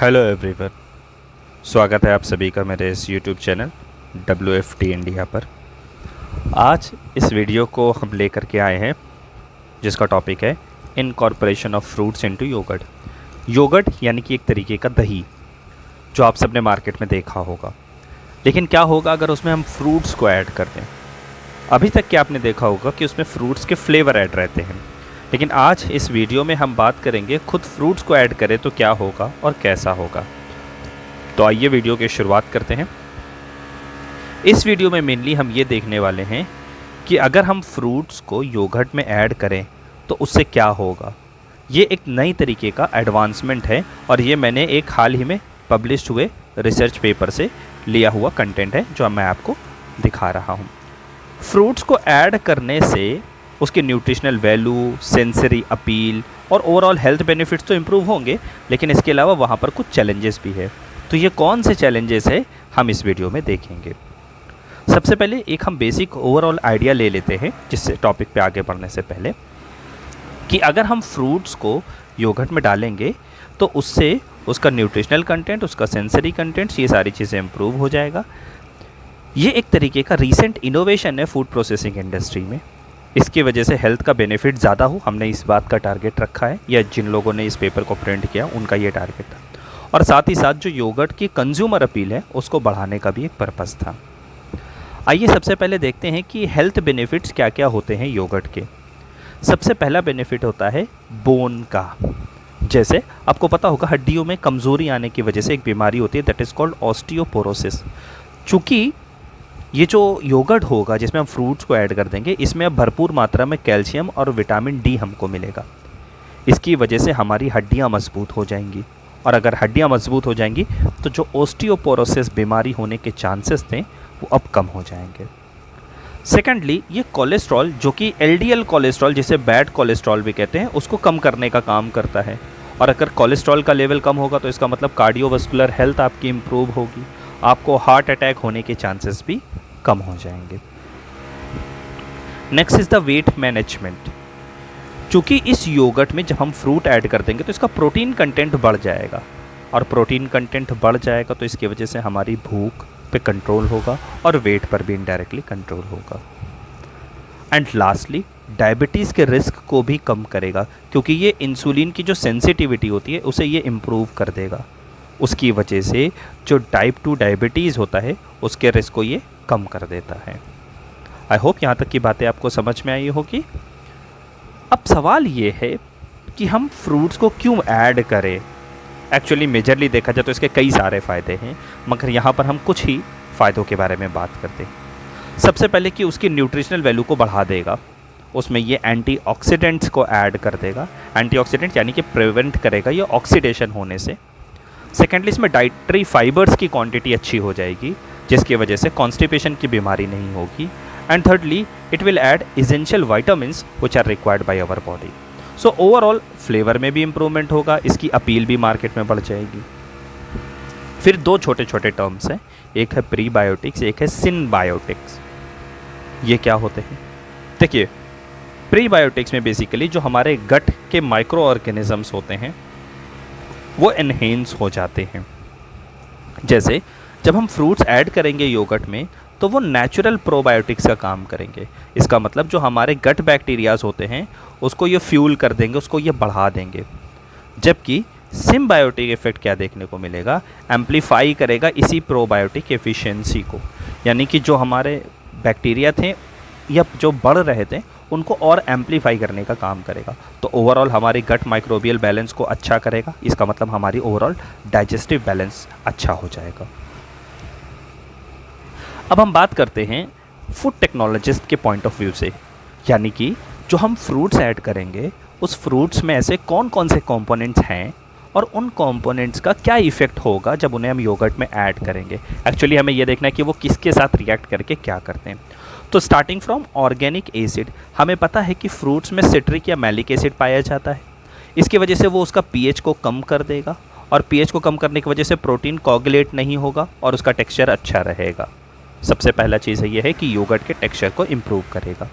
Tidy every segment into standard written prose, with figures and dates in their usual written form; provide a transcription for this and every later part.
Hello everyone, स्वागत है आप सभी का मेरे इस यूट्यूब चैनल WFT इंडिया पर। आज इस वीडियो को हम लेकर के आए हैं जिसका टॉपिक है incorporation of fruits into yoghurt. Yoghurt यानी कि एक तरीके का दही जो आप सबने मार्केट में देखा होगा, लेकिन क्या होगा अगर उसमें हम फ्रूट्स को ऐड कर दें। अभी तक क्या आपने देखा होगा कि उसमें फ्रूट्स के फ्लेवर ऐड रहते हैं, लेकिन आज इस वीडियो में हम बात करेंगे खुद फ्रूट्स को ऐड करें तो क्या होगा और कैसा होगा। तो आइए वीडियो की शुरुआत करते हैं। इस वीडियो में मेनली हम ये देखने वाले हैं कि अगर हम फ्रूट्स को योगर्ट में ऐड करें तो उससे क्या होगा। ये एक नई तरीके का एडवांसमेंट है और ये मैंने एक हाल ही में पब्लिश हुए रिसर्च पेपर से लिया हुआ कंटेंट है जो मैं आपको दिखा रहा हूँ। फ्रूट्स को ऐड करने से उसके न्यूट्रिशनल वैल्यू, सेंसरी अपील और ओवरऑल हेल्थ बेनिफिट्स तो इम्प्रूव होंगे, लेकिन इसके अलावा वहाँ पर कुछ चैलेंजेस भी है। तो ये कौन से चैलेंजेस है हम इस वीडियो में देखेंगे। सबसे पहले एक हम बेसिक ओवरऑल आइडिया ले लेते हैं जिससे टॉपिक पे आगे बढ़ने से पहले, कि अगर हम फ्रूट्स को योगर्ट में डालेंगे तो उससे उसका न्यूट्रिशनल कंटेंट, उसका सेंसरी कंटेंट्स, ये सारी चीज़ें इम्प्रूव हो जाएगा। ये एक तरीके का रीसेंट इनोवेशन है फूड प्रोसेसिंग इंडस्ट्री में। इसकी वजह से हेल्थ का बेनिफिट ज़्यादा हो, हमने इस बात का टारगेट रखा है, या जिन लोगों ने इस पेपर को प्रिंट किया उनका ये टारगेट था। और साथ ही साथ जो योगर्ट की कंज्यूमर अपील है उसको बढ़ाने का भी एक पर्पज़ था। आइए सबसे पहले देखते हैं कि हेल्थ बेनिफिट्स क्या क्या होते हैं योगर्ट के। सबसे पहला बेनिफिट होता है बोन का। जैसे आपको पता होगा हड्डियों में कमज़ोरी आने की वजह से एक बीमारी होती है, दैट इज़ कॉल्ड ऑस्टियोपोरोसिस। चूँकि ये जो योगर्ट होगा जिसमें हम फ्रूट्स को ऐड कर देंगे, इसमें अब भरपूर मात्रा में कैल्शियम और विटामिन डी हमको मिलेगा। इसकी वजह से हमारी हड्डियाँ मजबूत हो जाएंगी, और अगर हड्डियाँ मजबूत हो जाएंगी तो जो ऑस्टियोपोरोसिस बीमारी होने के चांसेस थे वो अब कम हो जाएंगे। सेकेंडली, ये कोलेस्ट्रॉल जो कि LDL कोलेस्ट्रॉल, जिसे बैड कोलेस्ट्रॉल भी कहते हैं, उसको कम करने का काम करता है। और अगर कोलेस्ट्रॉल का लेवल कम होगा तो इसका मतलब कार्डियोवास्कुलर हेल्थ आपकी इम्प्रूव होगी, आपको हार्ट अटैक होने के चांसेस भी कम हो जाएंगे। Next is the weight management. चूँकि इस योगर्ट में जब हम फ्रूट ऐड कर देंगे तो इसका प्रोटीन कंटेंट बढ़ जाएगा, और प्रोटीन कंटेंट बढ़ जाएगा तो इसकी वजह से हमारी भूख पे कंट्रोल होगा और वेट पर भी इनडायरेक्टली कंट्रोल होगा। एंड लास्टली, डायबिटीज़ के रिस्क को भी कम करेगा, क्योंकि ये इंसुलिन की जो सेंसिटिविटी होती है उसे ये इम्प्रूव कर देगा। उसकी वजह से जो टाइप 2 डायबिटीज़ होता है उसके रिस्क को ये कम कर देता है। आई होप यहाँ तक की बातें आपको समझ में आई होगी। अब सवाल ये है कि हम फ्रूट्स को क्यों ऐड करें। एक्चुअली मेजरली देखा जाए तो इसके कई सारे फ़ायदे हैं, मगर यहाँ पर हम कुछ ही फ़ायदों के बारे में बात करते हैं। सबसे पहले कि उसकी न्यूट्रिशनल वैल्यू को बढ़ा देगा, उसमें ये एंटीऑक्सीडेंट्स को ऐड कर देगा। एंटीऑक्सीडेंट यानी कि प्रिवेंट करेगा ये ऑक्सीडेशन होने से। सेकेंडली, इसमें डाइटरी फाइबर्स की क्वांटिटी अच्छी हो जाएगी जिसकी वजह से कॉन्स्टिपेशन की बीमारी नहीं होगी। And thirdly, it will add essential vitamins which are required by our body. So overall flavour में भी इम्प्रूवमेंट होगा, इसकी अपील भी मार्केट में बढ़ जाएगी। फिर दो छोटे छोटे टर्म्स हैं, एक है प्रीबायोटिक्स, एक है सिनबायोटिक्स। ये क्या होते हैं? देखिए, प्रीबायोटिक्स में बेसिकली जो हमारे गट के माइक्रो ऑर्गेनिजम्स होते हैं वो एनहेंस हो जाते हैं। जैसे जब हम फ्रूट्स ऐड करेंगे योगर्ट में तो वो नेचुरल प्रोबायोटिक्स का काम करेंगे। इसका मतलब जो हमारे गट बैक्टीरियाज होते हैं उसको ये फ्यूल कर देंगे, उसको ये बढ़ा देंगे। जबकि सिम्बायोटिक इफेक्ट क्या देखने को मिलेगा, एम्प्लीफाई करेगा इसी प्रोबायोटिक एफिशिएंसी को, यानी कि जो हमारे बैक्टीरिया थे या जो बढ़ रहे थे उनको और एम्प्लीफाई करने का काम करेगा। तो ओवरऑल हमारी गट माइक्रोबियल बैलेंस को अच्छा करेगा। इसका मतलब हमारी ओवरऑल डाइजेस्टिव बैलेंस अच्छा हो जाएगा। अब हम बात करते हैं फूड टेक्नोलॉजिस्ट के पॉइंट ऑफ व्यू से, यानी कि जो हम फ्रूट्स ऐड करेंगे उस फ्रूट्स में ऐसे कौन कौन से कंपोनेंट्स हैं और उन कंपोनेंट्स का क्या इफ़ेक्ट होगा जब उन्हें हम योगर्ट में ऐड करेंगे। एक्चुअली हमें यह देखना है कि वो किसके साथ रिएक्ट करके क्या करते हैं। तो स्टार्टिंग फ्रॉम ऑर्गेनिक एसिड, हमें पता है कि फ्रूट्स में सिट्रिक या मैलिक एसिड पाया जाता है। इसकी वजह से वो उसका पीएच को कम कर देगा, और पीएच को कम करने की वजह से प्रोटीन कोगुलेट नहीं होगा और उसका टेक्सचर अच्छा रहेगा। सबसे पहला चीज़ ये है कि योगर्ट के टेक्सचर को इम्प्रूव करेगा।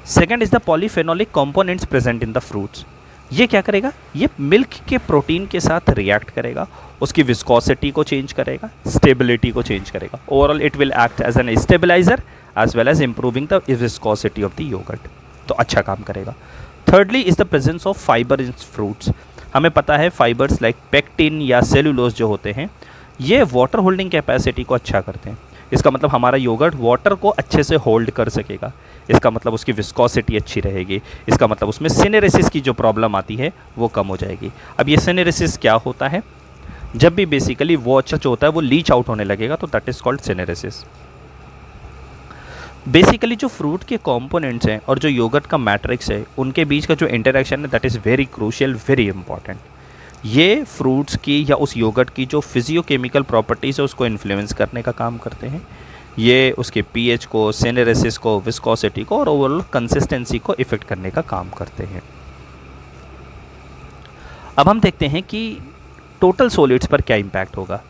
Second is the polyphenolic components present in the fruits. ये क्या करेगा, ये मिल्क के प्रोटीन के साथ रिएक्ट करेगा, उसकी विस्कोसिटी को चेंज करेगा, स्टेबिलिटी को चेंज करेगा। Overall it will act as an stabiliser as well as improving the viscosity of the yoghurt, तो अच्छा काम करेगा। Thirdly is the presence of fibre in fruits. हमें पता है फाइबर्स लाइक पेक्टिन या सेलुलोज जो होते हैं ये वाटर होल्डिंग कैपेसिटी को अच्छा करते हैं। इसका मतलब हमारा योगर्ट वाटर को अच्छे से होल्ड कर सकेगा, इसका मतलब उसकी विस्कोसिटी अच्छी रहेगी, इसका मतलब उसमें सिनेरेसिस की जो प्रॉब्लम आती है वो कम हो जाएगी। अब ये सिनेरेसिस क्या होता है, जब भी बेसिकली वाटर जो होता है वो लीच आउट होने लगेगा तो दैट इज़ कॉल्ड सिनेरेसिस। बेसिकली जो फ्रूट के कंपोनेंट्स हैं और जो योगर्ट का मैट्रिक्स है उनके बीच का जो इंटरेक्शन है that is very crucial, very important. ये फ्रूट्स की या उस योगर्ट की जो फिजियोकेमिकल प्रॉपर्टीज़ है उसको इन्फ्लुएंस करने का काम करते हैं। ये उसके पीएच को, सिनेरेसिस को, विस्कोसिटी को और ओवरऑल कंसिस्टेंसी को इफेक्ट करने का काम करते हैं। अब हम देखते हैं कि टोटल सॉलिड्स पर क्या इम्पैक्ट होगा।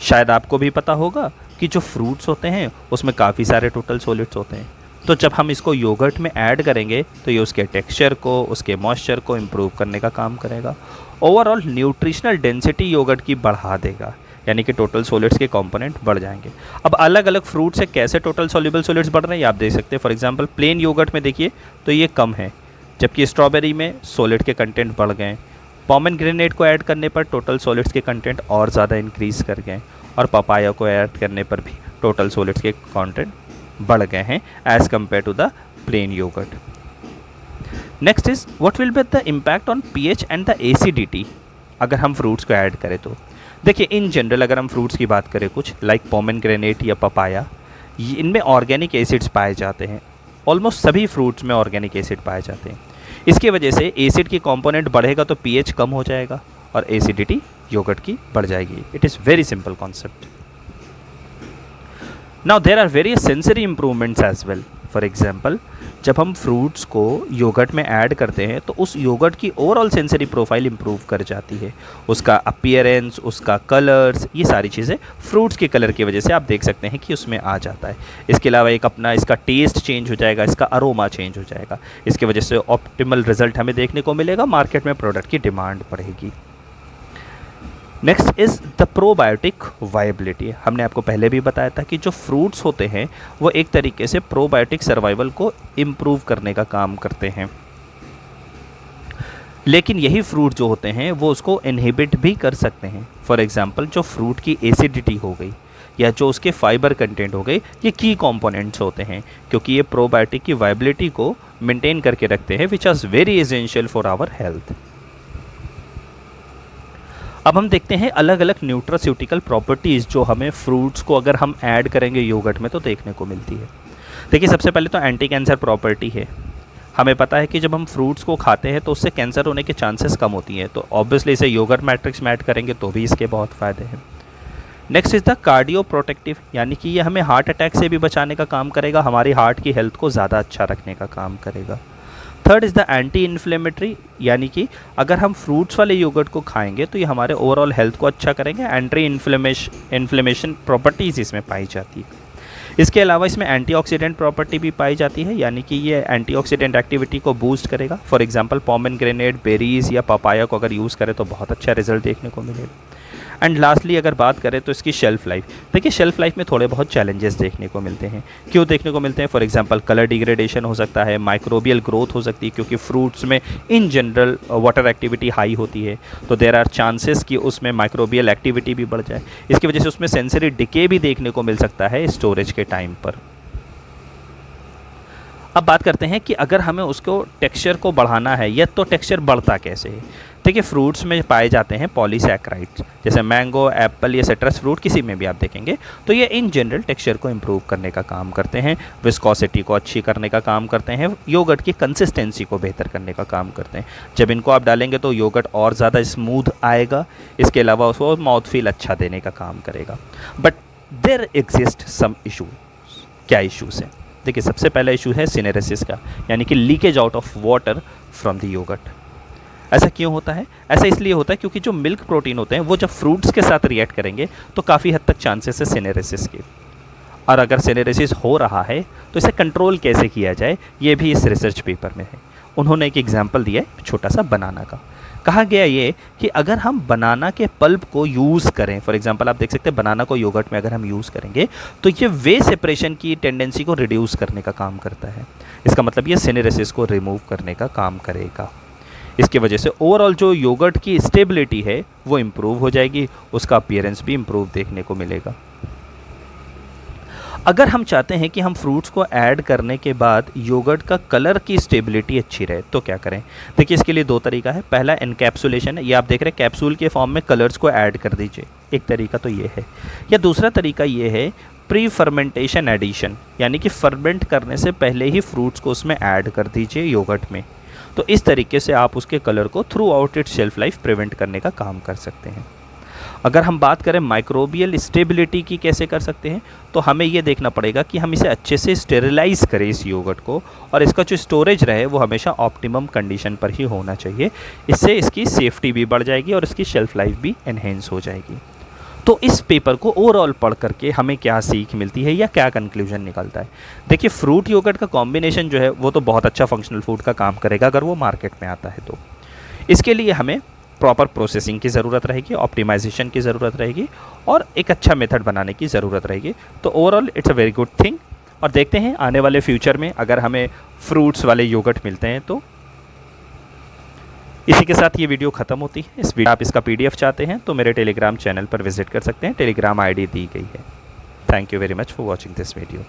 शायद आपको भी पता होगा कि जो फ्रूट्स होते हैं उसमें काफ़ी सारे टोटल सॉलिड्स होते हैं, तो जब हम इसको योगर्ट में ऐड करेंगे तो ये उसके टेक्सचर को, उसके मॉइस्चर को इम्प्रूव करने का काम करेगा। ओवरऑल न्यूट्रिशनल डेंसिटी योगर्ट की बढ़ा देगा, यानी कि टोटल सॉलिड्स के कंपोनेंट बढ़ जाएंगे। अब अलग अलग फ्रूट से कैसे टोटल सॉल्युबल सॉलिड्स बढ़ रहे हैं ये आप देख सकते हैं। फॉर एग्जांपल प्लेन योगर्ट में देखिए तो ये कम है, जबकि स्ट्रॉबेरी में सॉलिड के कंटेंट बढ़ गए। पोमेग्रेनेट को ऐड करने पर टोटल सॉलिड्स के कंटेंट और ज़्यादा इंक्रीज़ कर गए, और पपाया को ऐड करने पर भी टोटल सॉलिड्स के कंटेंट बढ़ गए हैं as compare to the plain yoghurt. Next is what will be the impact on pH and the acidity अगर हम फ्रूट्स को ऐड करें तो। देखिए इन जनरल अगर हम फ्रूट्स की बात करें कुछ लाइक पोमेग्रेनेट या पपाया, इनमें ऑर्गेनिक एसिड्स पाए जाते हैं। ऑलमोस्ट सभी फ्रूट्स में ऑर्गेनिक एसिड पाए जाते हैं। इसकी वजह से एसिड की कंपोनेंट बढ़ेगा तो पीएच कम हो जाएगा और एसिडिटी योगर्ट की बढ़ जाएगी। It is very simple concept. Now there are various sensory improvements as well. For example जब हम फ्रूट्स को योगर्ट में ऐड करते हैं तो उस योगर्ट की ओवरऑल सेंसरी प्रोफाइल इंप्रूव कर जाती है। उसका अपीयरेंस, उसका कलर्स, ये सारी चीज़ें फ्रूट्स के कलर की वजह से आप देख सकते हैं कि उसमें आ जाता है। इसके अलावा एक अपना इसका टेस्ट चेंज हो जाएगा, इसका अरोमा चेंज हो जाएगा। इसकी वजह से ऑप्टिमल रिजल्ट हमें देखने को मिलेगा, मार्केट में प्रोडक्ट की डिमांड बढ़ेगी। Next is the probiotic viability. हमने आपको पहले भी बताया था कि जो फ्रूट्स होते हैं वो एक तरीके से प्रोबायोटिक सर्वाइवल को इम्प्रूव करने का काम करते हैं, लेकिन यही फ्रूट जो होते हैं वो उसको इनहिबिट भी कर सकते हैं। फॉर एग्जांपल जो फ्रूट की एसिडिटी हो गई या जो उसके फाइबर कंटेंट हो गए, ये की कंपोनेंट्स होते हैं क्योंकि ये प्रोबायोटिक की वायबिलिटी को मेंटेन करके रखते हैं, which is very essential for our health. अब हम देखते हैं अलग अलग न्यूट्रास्यूटिकल प्रॉपर्टीज़ जो हमें फ्रूट्स को अगर हम ऐड करेंगे योगर्ट में तो देखने को मिलती है। देखिए सबसे पहले तो एंटी कैंसर प्रॉपर्टी है। हमें पता है कि जब हम फ्रूट्स को खाते हैं तो उससे कैंसर होने के चांसेस कम होती हैं, तो ऑब्वियसली इसे योगर्ट मैट्रिक्स में ऐड करेंगे तो भी इसके बहुत फ़ायदे हैं। Next is the cardio protective, यानी कि ये हमें हार्ट अटैक से भी बचाने का काम करेगा, हमारी हार्ट की हेल्थ को ज़्यादा अच्छा रखने का काम करेगा। Third is the anti inflammatory, यानी कि अगर हम फ्रूट्स वाले योगर्ट को खाएंगे तो ये हमारे ओवरऑल हेल्थ को अच्छा करेंगे। एंटी इन्फ्लेमेशन प्रॉपर्टीज़ इसमें पाई जाती है। इसके अलावा इसमें एंटीऑक्सीडेंट प्रॉपर्टी भी पाई जाती है, यानी कि ये एंटीऑक्सीडेंट एक्टिविटी को बूस्ट करेगा। फॉर एग्जांपल पोमेग्रेनेट, बेरीज या पपाया को अगर यूज़ करें तो बहुत अच्छा रिजल्ट देखने को मिलेगा। एंड लास्टली अगर बात करें तो इसकी शेल्फ़ लाइफ, देखिए शेल्फ़ लाइफ में थोड़े बहुत चैलेंजेस देखने को मिलते हैं। क्यों देखने को मिलते हैं? फॉर एग्जांपल कलर डिग्रेडेशन हो सकता है, माइक्रोबियल ग्रोथ हो सकती है क्योंकि फ्रूट्स में in general water activity high होती है, तो देयर आर चांसेस कि उसमें माइक्रोबियल एक्टिविटी भी बढ़ जाए। इसकी वजह से उसमें सेंसरी डिके भी देखने को मिल सकता है स्टोरेज के टाइम पर। अब बात करते हैं कि अगर हमें उसको टेक्सचर को बढ़ाना है, या तो टेक्सचर बढ़ता कैसे है। देखिए फ्रूट्स में पाए जाते हैं पॉलीसैकेराइड्स, जैसे मैंगो, एप्पल या सिट्रस फ्रूट किसी में भी आप देखेंगे तो ये इन जनरल टेक्सचर को इम्प्रूव करने का काम करते हैं, विस्कोसिटी को अच्छी करने का काम करते हैं, योगर्ट की कंसिस्टेंसी को बेहतर करने का काम करते हैं। जब इनको आप डालेंगे तो योगर्ट और ज़्यादा स्मूथ आएगा, इसके अलावा उसको माउथ फील अच्छा देने का काम करेगा। But there exist some issue. क्या इशूज़ हैं? देखिए सबसे पहला इशू है सिनेरेसिस का, यानी कि leakage out of water from the yoghurt. ऐसा क्यों होता है? ऐसा इसलिए होता है क्योंकि जो मिल्क प्रोटीन होते हैं वो जब फ्रूट्स के साथ रिएक्ट करेंगे तो काफ़ी हद तक चांसेस है सिनेरेसिस के। और अगर सिनेरेसिस हो रहा है तो इसे कंट्रोल कैसे किया जाए, ये भी इस रिसर्च पेपर में है। उन्होंने एक एग्जाम्पल दिया है छोटा सा बनाना का। कहा गया ये कि अगर हम बनाना के पल्प को यूज़ करें, फॉर एग्जांपल आप देख सकते हैं बनाना को योगर्ट में अगर हम यूज़ करेंगे तो ये वे सेपरेशन की टेंडेंसी को रिड्यूस करने का काम करता है। इसका मतलब ये सिनेरेसिस को रिमूव करने का काम करेगा। इसकी वजह से ओवरऑल जो योगर्ट की स्टेबिलिटी है वो इम्प्रूव हो जाएगी, उसका अपीयरेंस भी इम्प्रूव देखने को मिलेगा। अगर हम चाहते हैं कि हम फ्रूट्स को ऐड करने के बाद योगर्ट का कलर की स्टेबिलिटी अच्छी रहे तो क्या करें? देखिए इसके लिए दो तरीका है। पहला एनकैप्सुलेशन है, ये आप देख रहे हैं कैप्सूल के फॉर्म में कलर्स को ऐड कर दीजिए, एक तरीका तो ये है। या दूसरा तरीका ये है प्री फर्मेंटेशन एडिशन, यानी कि फर्मेंट करने से पहले ही फ्रूट्स को उसमें ऐड कर दीजिए योगर्ट में। तो इस तरीके से आप उसके कलर को through out it's shelf life prevent करने का काम कर सकते हैं। अगर हम बात करें माइक्रोबियल स्टेबिलिटी की कैसे कर सकते हैं, तो हमें ये देखना पड़ेगा कि हम इसे अच्छे से स्टेरिलाइज करें इस योगर्ट को, और इसका जो स्टोरेज रहे वो हमेशा ऑप्टिमम कंडीशन पर ही होना चाहिए। इससे इसकी सेफ्टी भी बढ़ जाएगी और इसकी शेल्फ लाइफ भी एनहेंस हो जाएगी। तो इस पेपर को ओवरऑल पढ़ करके हमें क्या सीख मिलती है या क्या कंक्लूजन निकलता है? देखिए फ्रूट योगर्ट का कॉम्बिनेशन जो है वो तो बहुत अच्छा फंक्शनल फूड का काम करेगा अगर वो मार्केट में आता है तो। इसके लिए हमें प्रॉपर प्रोसेसिंग की ज़रूरत रहेगी, ऑप्टिमाइजेशन की ज़रूरत रहेगी और एक अच्छा मेथड बनाने की ज़रूरत रहेगी। तो overall it's a very good thing. और देखते हैं आने वाले फ्यूचर में अगर हमें फ्रूट्स वाले योगर्ट मिलते हैं तो। इसी के साथ ये वीडियो ख़त्म होती है। इस वीडियो आप इसका PDF चाहते हैं तो मेरे टेलीग्राम चैनल पर विजिट कर सकते हैं, टेलीग्राम ID दी गई है। Thank you very much for watching this video.